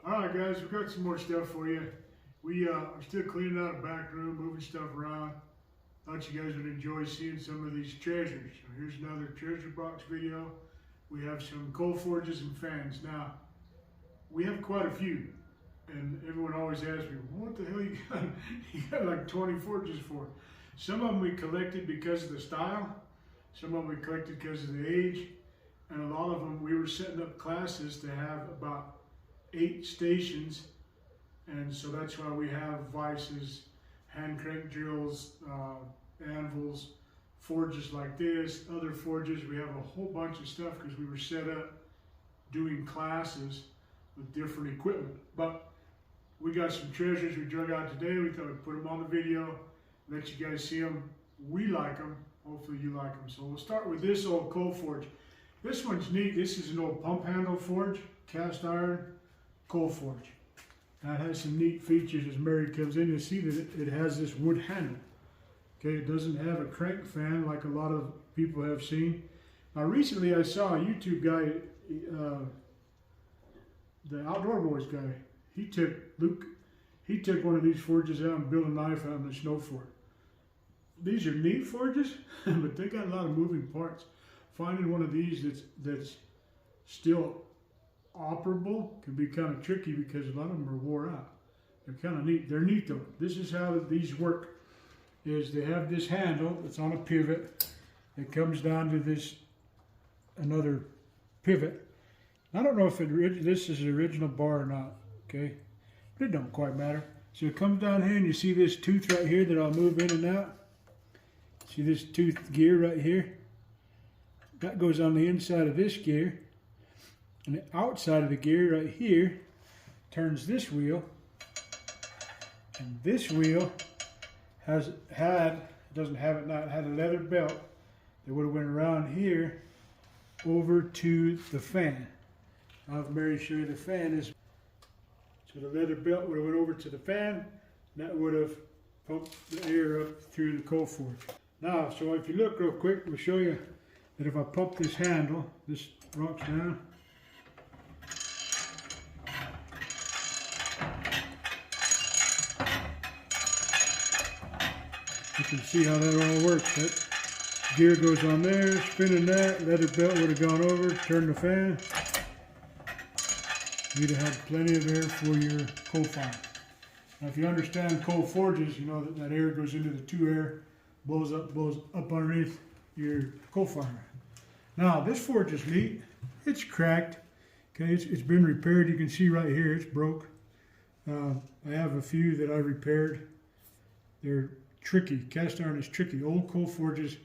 Alright guys, we've got some more stuff for you. We are still cleaning out a back room, moving stuff around. Thought you guys would enjoy seeing some of these treasures. So here's another treasure box video. We have some coal forges and fans. Now, we have quite a few. And everyone always asks me, what the hell you got? You got like 20 forges for. Some of them we collected because of the style. Some of them we collected because of the age. And a lot of them we were setting up classes to have about 8 stations, and so that's why we have vices, hand crank drills, anvils, forges like this, other forges. We have a whole bunch of stuff because we were set up doing classes with different equipment. But we got some treasures we drug out today. We thought we'd put them on the video, let you guys see them. We like them. Hopefully you like them. So we'll start with this old coal forge. This one's neat. This is an old pump handle forge, cast iron coal forge. Now it has some neat features. As Mary comes in, you'll see that it has this wood handle. Okay, it doesn't have a crank fan like a lot of people have seen. Now recently I saw a YouTube guy, the Outdoor Boys guy, he took one of these forges out and built a knife out in the snow for it. These are neat forges, but they got a lot of moving parts. Finding one of these that's still operable can be kind of tricky because a lot of them are wore out. They're kind of neat. They're neat though. This is how these work. Is they have this handle that's on a pivot. It comes down to this another pivot. I don't know if this is the original bar or not. Okay, but it don't quite matter. So it comes down here, and you see this tooth right here that I'll move in and out. See this tooth gear right here? That goes on the inside of this gear. And the outside of the gear right here turns this wheel, and this wheel doesn't have it now, it had a leather belt that would have went around here over to the fan. I'll have Mary show you the fan is. So the leather belt would have went over to the fan, and that would have pumped the air up through the coal forge. Now, so if you look real quick, we'll show you that if I pump this handle, this rocks down. You can see how that all works. That gear goes on there, spinning that, leather belt would have gone over, turn the fan. You'd have plenty of air for your coal fire. Now if you understand coal forges, you know that air goes into the two air, blows up underneath your coal fire. Now this forge is neat. It's cracked. Okay, it's been repaired. You can see right here it's broke. I have a few that I repaired. They're tricky. Cast iron is tricky. Old coal forges,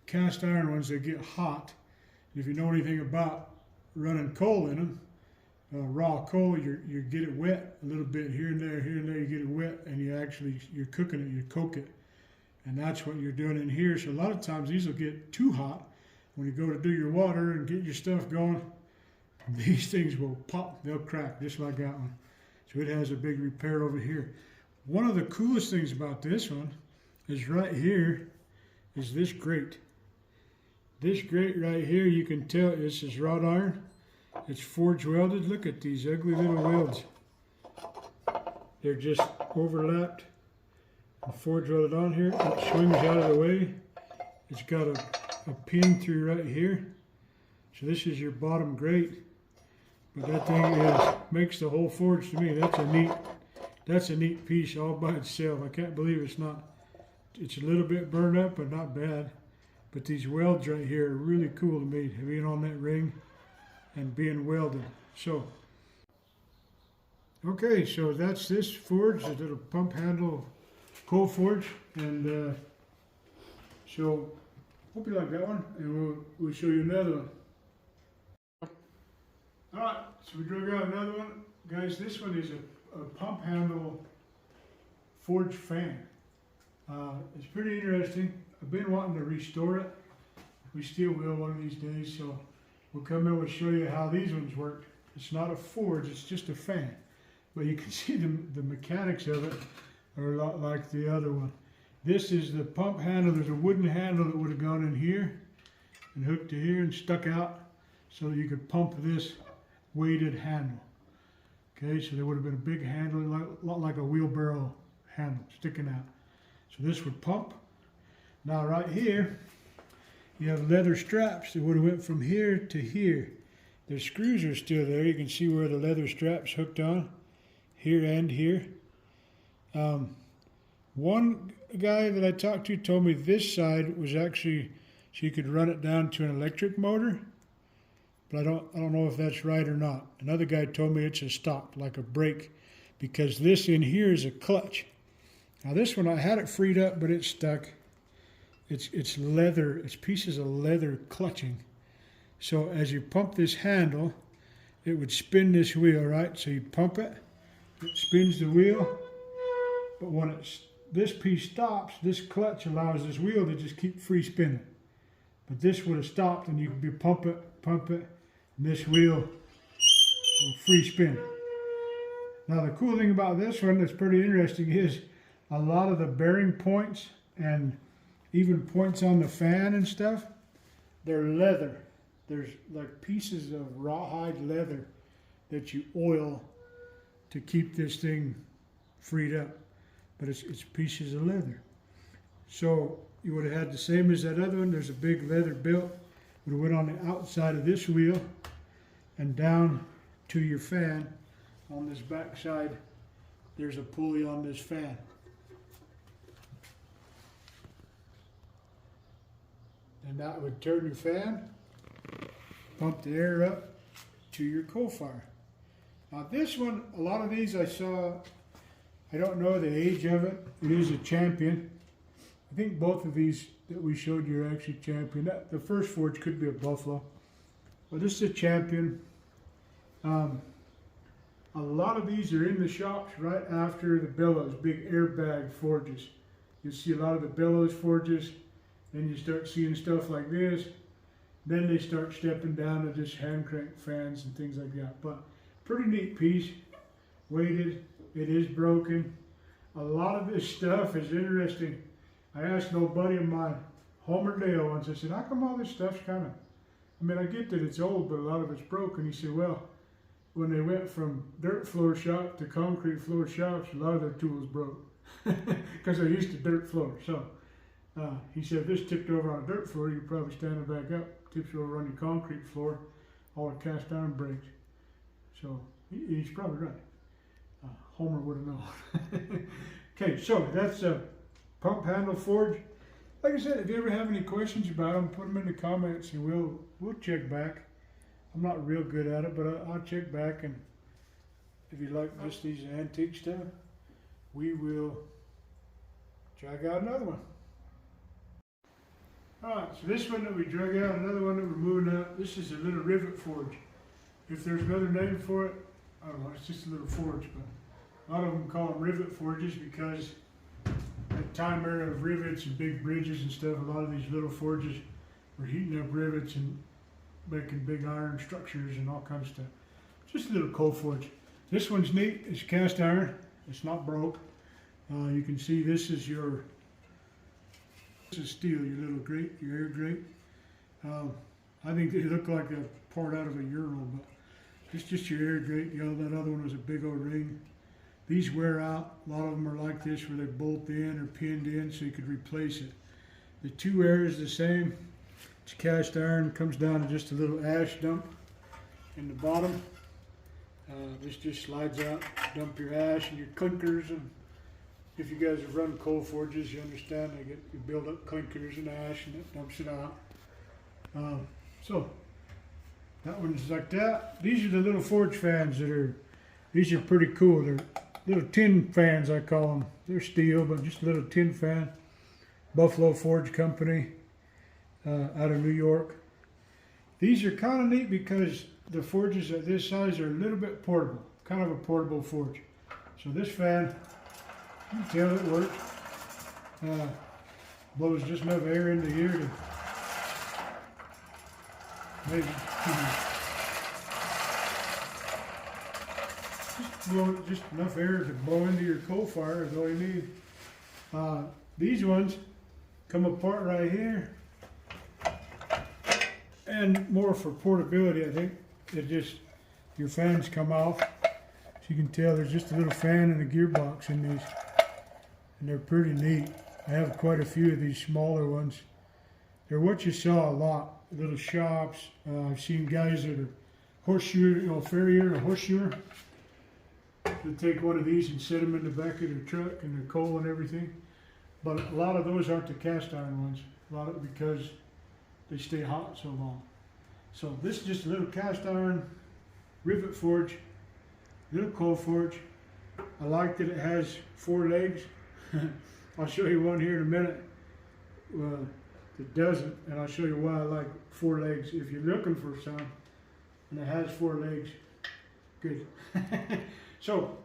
cast iron ones, they get hot. And if you know anything about running coal in them, raw coal, you get it wet a little bit here and there, you get it wet, and you're cooking it, you coke it. And that's what you're doing in here. So a lot of times these will get too hot. When you go to do your water and get your stuff going, these things will pop, they'll crack, just like that one. So it has a big repair over here. One of the coolest things about this one is right here is this grate. This grate right here, you can tell this is wrought iron. It's forge welded. Look at these ugly little welds. They're just overlapped and forge welded on here. It swings out of the way. It's got a pin through right here. So this is your bottom grate. But that thing makes the whole forge to me. That's a neat piece all by itself. I can't believe it's a little bit burned up, but not bad. But these welds right here are really cool to me, being on that ring and being welded. So, okay, so that's this forge, a little pump handle coal forge. And so, hope you like that one, and we'll show you another one. Alright, so we drug out another one. Guys, this one is a pump handle forge fan. It's pretty interesting. I've been wanting to restore it. We still will one of these days, so we'll come in and show you how these ones work. It's not a forge, it's just a fan. But you can see the mechanics of it are a lot like the other one. This is the pump handle. There's a wooden handle that would have gone in here and hooked to here and stuck out so that you could pump this weighted handle. Okay, so there would have been a big handle, a lot like a wheelbarrow handle sticking out. So this would pump. Now right here, you have leather straps that would have went from here to here. The screws are still there. You can see where the leather straps hooked on, here and here. One guy that I talked to told me this side was actually, so you could run it down to an electric motor, but I don't know if that's right or not. Another guy told me it's a stop, like a brake, because this in here is a clutch. Now this one, I had it freed up, but it's stuck. It's leather, it's pieces of leather clutching. So as you pump this handle, it would spin this wheel, right? So you pump it, it spins the wheel, but when this piece stops, this clutch allows this wheel to just keep free spinning. But this would have stopped and you could be pump it, and this wheel will free spin. Now the cool thing about this one that's pretty interesting is a lot of the bearing points and even points on the fan and stuff, they're leather. There's like pieces of rawhide leather that you oil to keep this thing freed up. But it's pieces of leather. So you would have had the same as that other one. There's a big leather belt. Would have went on the outside of this wheel and down to your fan. On this back side, there's a pulley on this fan. And that would turn your fan, pump the air up to your coal fire. Now this one, a lot of these I saw, I don't know the age of it. It is a champion. I think both of these that we showed you are actually champion. The first forge could be a buffalo. But this is a champion. A lot of these are in the shops right after the bellows, big airbag forges. You see a lot of the bellows forges. Then you start seeing stuff like this. Then they start stepping down to just hand crank fans and things like that. But pretty neat piece. Weighted. It is broken. A lot of this stuff is interesting. I asked an old buddy of mine, Homer Dale, once. I said, how come all this stuff's kind of, I mean, I get that it's old, but a lot of it's broken. He said, well, when they went from dirt floor shop to concrete floor shops, a lot of their tools broke because they're used to dirt floor. So he said, if this tipped over on a dirt floor, you could probably stand it back up. Tips you over on your concrete floor, all the cast iron breaks. So he's probably right. Homer would have known. Okay, so that's a pump handle forge. Like I said, if you ever have any questions about them, put them in the comments and we'll check back. I'm not real good at it, but I'll check back, and if you like just these antique stuff, we will check out another one. Alright, so this one that we drug out, another one that we're moving out, this is a little Rivet Forge. If there's another name for it, I don't know, it's just a little forge, but a lot of them call them Rivet Forges because at time era of rivets and big bridges and stuff, a lot of these little forges were heating up rivets and making big iron structures and all kinds of stuff. Just a little coal forge. This one's neat, it's cast iron, it's not broke. You can see this is steel, your little grate, your air grate. I think they look like a part out of a urinal, but it's just your air grate. You know, that other one was a big old ring. These wear out. A lot of them are like this where they bolt in or pinned in so you could replace it. The two air is the same. It's cast iron, comes down to just a little ash dump in the bottom. This just slides out, dump your ash and your clinkers, and if you guys have run coal forges, you understand you build up clinkers and ash and it dumps it out. So that one's like that. These are the little forge fans these are pretty cool. They're little tin fans, I call them. They're steel, but just a little tin fan. Buffalo Forge Company out of New York. These are kind of neat because the forges at this size are a little bit portable, kind of a portable forge. So this fan, you can tell it works. Blows just enough air into here to maybe just enough air to blow into your coal fire is all you need. These ones come apart right here, and more for portability, I think. It just, your fans come off, you can tell there's just a little fan and a gearbox in these, and they're pretty neat. I have quite a few of these smaller ones. They're what you saw a lot, little shops. I've seen guys that are horseshoe, farrier or horseshoer. They take one of these and set them in the back of their truck and their coal and everything. But a lot of those aren't the cast iron ones. A lot of it because they stay hot so long. So this is just a little cast iron Rivet Forge, little coal forge. I like that it has 4 legs. I'll show you one here in a minute. It doesn't, and I'll show you why I like 4 legs. If you're looking for some, and it has 4 legs, good. So,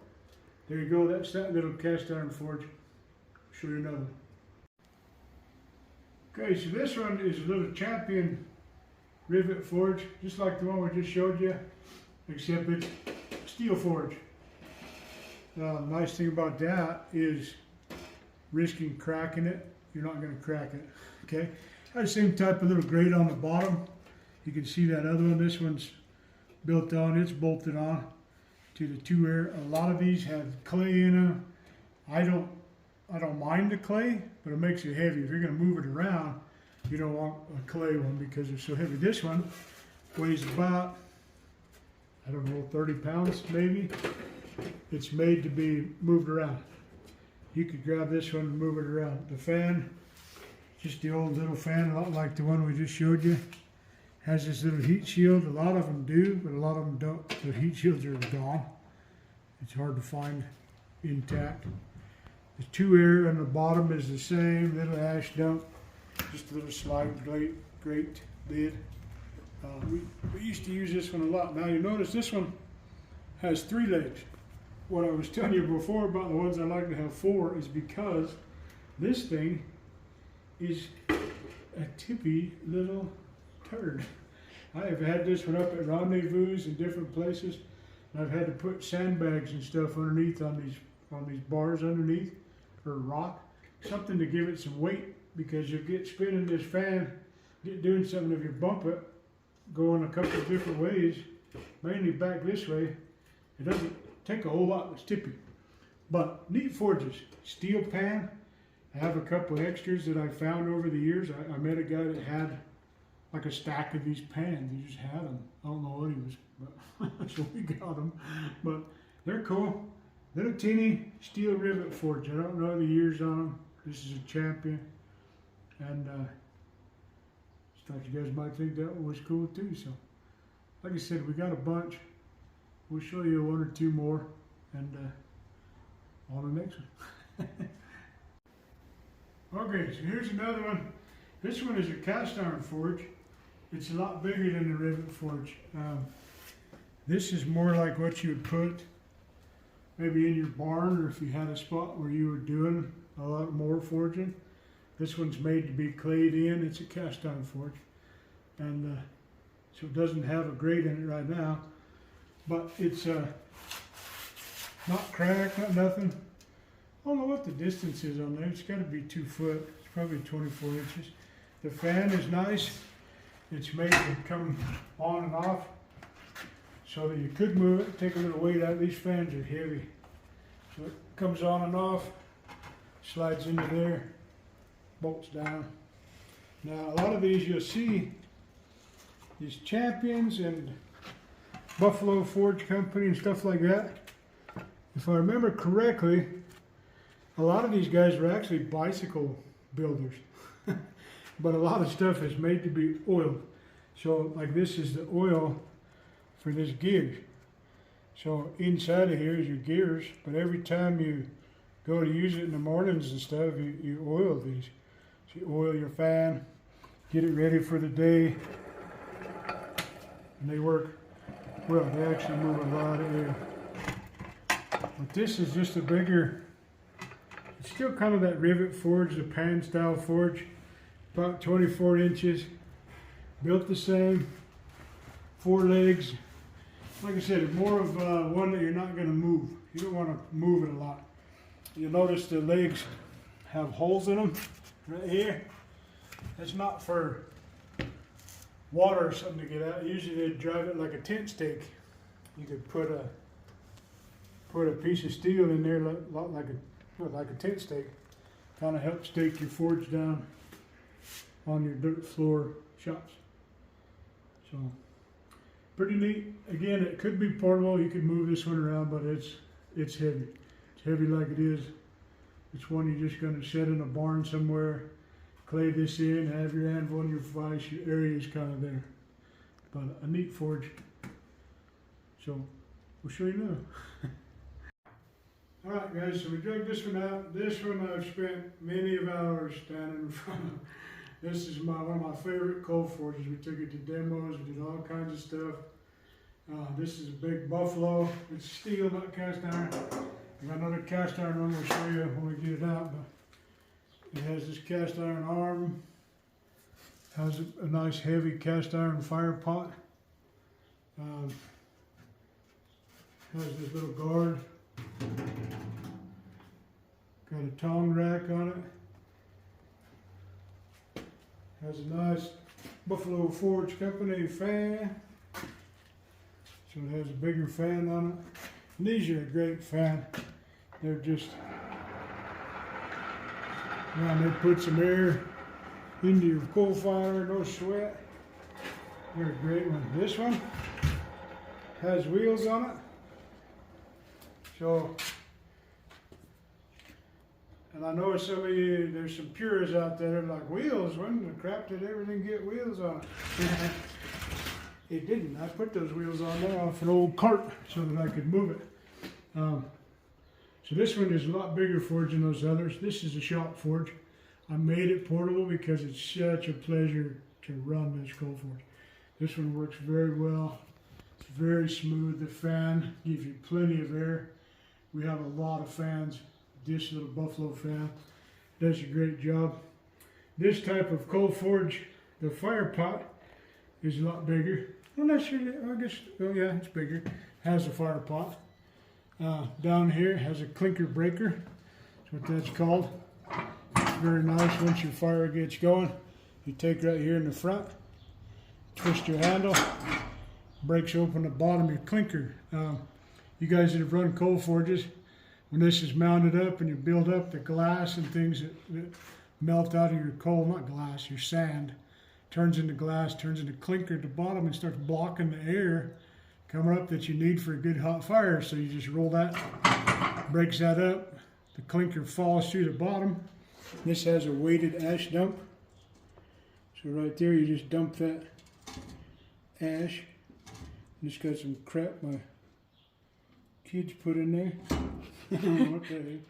there you go. That's that little cast iron forge. I'll show you another one. Okay, so this one is a little champion Rivet Forge, just like the one we just showed you, except it's steel forge. The nice thing about that is risking cracking it, you're not going to crack it. Okay, got the same type of little grate on the bottom. You can see that other one. This one's built on, it's bolted on to the 2 air. A lot of these have clay in them. I don't mind the clay, but it makes it heavy. If you're going to move it around, you don't want a clay one because it's so heavy. This one weighs about, I don't know, 30 pounds maybe. It's made to be moved around. You could grab this one and move it around. The fan, just the old little fan, a lot like the one we just showed you. Has this little heat shield. A lot of them do, but a lot of them don't. The heat shields are gone. It's hard to find intact. The 2 air on the bottom is the same, little ash dump, just a little slide grate lid. We used to use this one a lot. Now you notice this one has 3 legs. What I was telling you before about the ones I like to have 4 is because this thing is a tippy little turd. I have had this one up at rendezvous in different places, and I've had to put sandbags and stuff underneath on these bars underneath, or rock, something to give it some weight, because you'll get spinning this fan, get doing something if you bump it, going a couple of different ways, mainly back this way. It doesn't take a whole lot, it's tippy. But neat forges, steel pan. I have a couple of extras that I found over the years. I met a guy that had like a stack of these pans. He just had them. I don't know what he was, but so we got them. But they're cool. Little teeny steel Rivet Forge. I don't know the years on them. This is a champion. And just thought you guys might think that was cool too. So, like I said, we got a bunch. We'll show you 1 or 2 more, and on the next one. Okay, so here's another one. This one is a cast iron forge. It's a lot bigger than the Rivet Forge. This is more like what you would put maybe in your barn, or if you had a spot where you were doing a lot more forging. This one's made to be clayed in. It's a cast iron forge, and so it doesn't have a grate in it right now, but it's not cracked, not nothing. I don't know what the distance is on there. It's got to be 2 foot. It's probably 24 inches. The fan is nice. It's made to come on and off so that you could move it, take a little weight out. These fans are heavy. So it comes on and off, slides into there, bolts down. Now a lot of these you'll see, these Champions and Buffalo Forge Company and stuff like that. If I remember correctly, a lot of these guys were actually bicycle builders. But a lot of stuff is made to be oiled. So like this is the oil for this gear. So inside of here is your gears, but every time you go to use it in the mornings and stuff, you oil these. So you oil your fan, get it ready for the day, and they work well. They actually move a lot of air. But this is just a bigger, it's still kind of that Rivet Forge, the pan style forge, about 24 inches, built the same, 4 legs. Like I said, it's more of one that you're not going to move. You don't want to move it a lot. You'll notice the legs have holes in them right here. That's not for water or something to get out. Usually they drive it like a tent stake. You could put put a piece of steel in there like a tent stake. Kind of help stake your forge down on your dirt floor shops. So pretty neat. Again, it could be portable. You could move this one around, but it's heavy. It's heavy like it is. It's one you're just going to set in a barn somewhere, clay this in, have your anvil and your vise. Your area is kind of there. But a neat forge. So we'll show you now. Alright guys, so we dug this one out. This one I've spent many of hours standing in front of. This is one of my favorite coal forges. We took it to demos, we did all kinds of stuff. This is a big buffalo. It's steel, not cast iron. I got another cast iron one we'll show you when we get it out. But it has this cast iron arm. Has a nice heavy cast iron fire pot. Has this little guard. Got a tongue rack on it. Has a nice Buffalo Forge Company fan. So it has a bigger fan on it. And these are a great fan. They're just, they put some air into your coal fire, no sweat. They're a great one. This one has wheels on it. So, and I know some of you, there's some purists out there that are like, wheels? When the crap did everything get wheels on it? It didn't. I put those wheels on there off an old cart so that I could move it. So this one is a lot bigger forge than those others. This is a shop forge. I made it portable because it's such a pleasure to run this coal forge. This one works very well. It's very smooth. The fan gives you plenty of air. We have a lot of fans. This little Buffalo fan does a great job. This type of coal forge, the fire pot is a lot bigger. Well, not sure, I guess, oh yeah, it's bigger. Has a fire pot. Down here has a clinker breaker. That's what that's called. It's very nice once your fire gets going. You take right here in the front, twist your handle, breaks open the bottom of your clinker. You guys that have run coal forges, when this is mounted up and you build up the glass and things that melt out of your coal, not glass, your sand, turns into glass, turns into clinker at the bottom and starts blocking the air coming up that you need for a good hot fire. So you just roll that, breaks that up, the clinker falls through the bottom. This has a weighted ash dump. So right there you just dump that ash. Just got some crap my kids put in there. What the heck?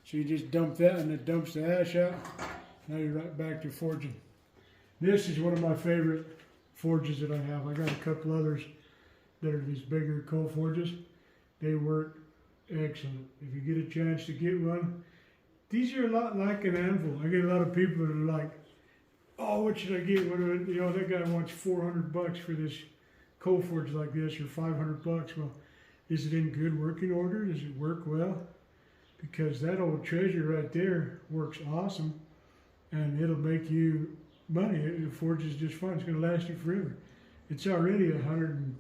So you just dump that and it dumps the ash out. Now you're right back to forging. This is one of my favorite forges that I have. I got a couple others that are these bigger coal forges. They work excellent. If you get a chance to get one, these are a lot like an anvil. I get a lot of people that are like, oh, what should I get? What do I, you know, that guy wants $400 for this coal forge like this, or $500. Well, is it in good working order? Does it work well? Because that old treasure right there works awesome, and it'll make you money. The forge is just fun. It's going to last you forever. It's already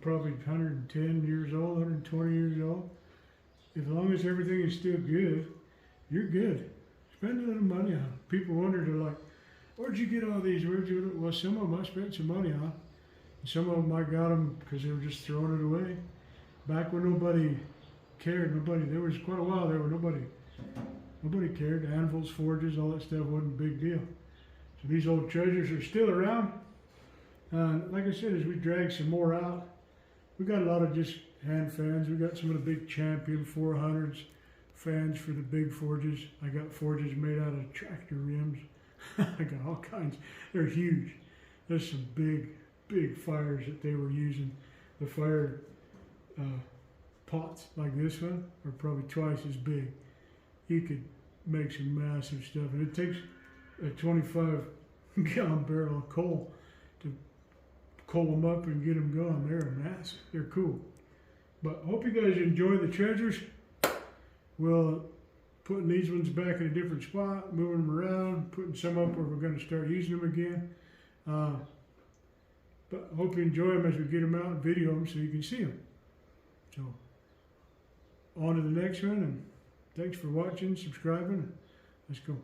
probably 110 years old, 120 years old. As long as everything is still good, you're good. Spend a little money on it. People wonder, they're like, where'd you get all these? Where'd you? Well, some of them I spent some money on. And some of them I got them because they were just throwing it away. Back when nobody cared, there was quite a while there where nobody cared. Anvils, forges, all that stuff wasn't a big deal. So these old treasures are still around. Like I said, as we drag some more out, we got a lot of just hand fans. We got some of the big Champion 400s fans for the big forges. I got forges made out of tractor rims. I got all kinds. They're huge. There's some big fires that they were using. The fire pots like this one are probably twice as big. You could make some massive stuff, and it takes a 25-gallon barrel of coal to coal them up and get them going. They're massive. They're cool. But I hope you guys enjoy the treasures. We'll putting these ones back in a different spot, moving them around, putting some up where we're going to start using them again. But I hope you enjoy them as we get them out and video them so you can see them. So on to the next one, and thanks for watching, subscribing. Let's go.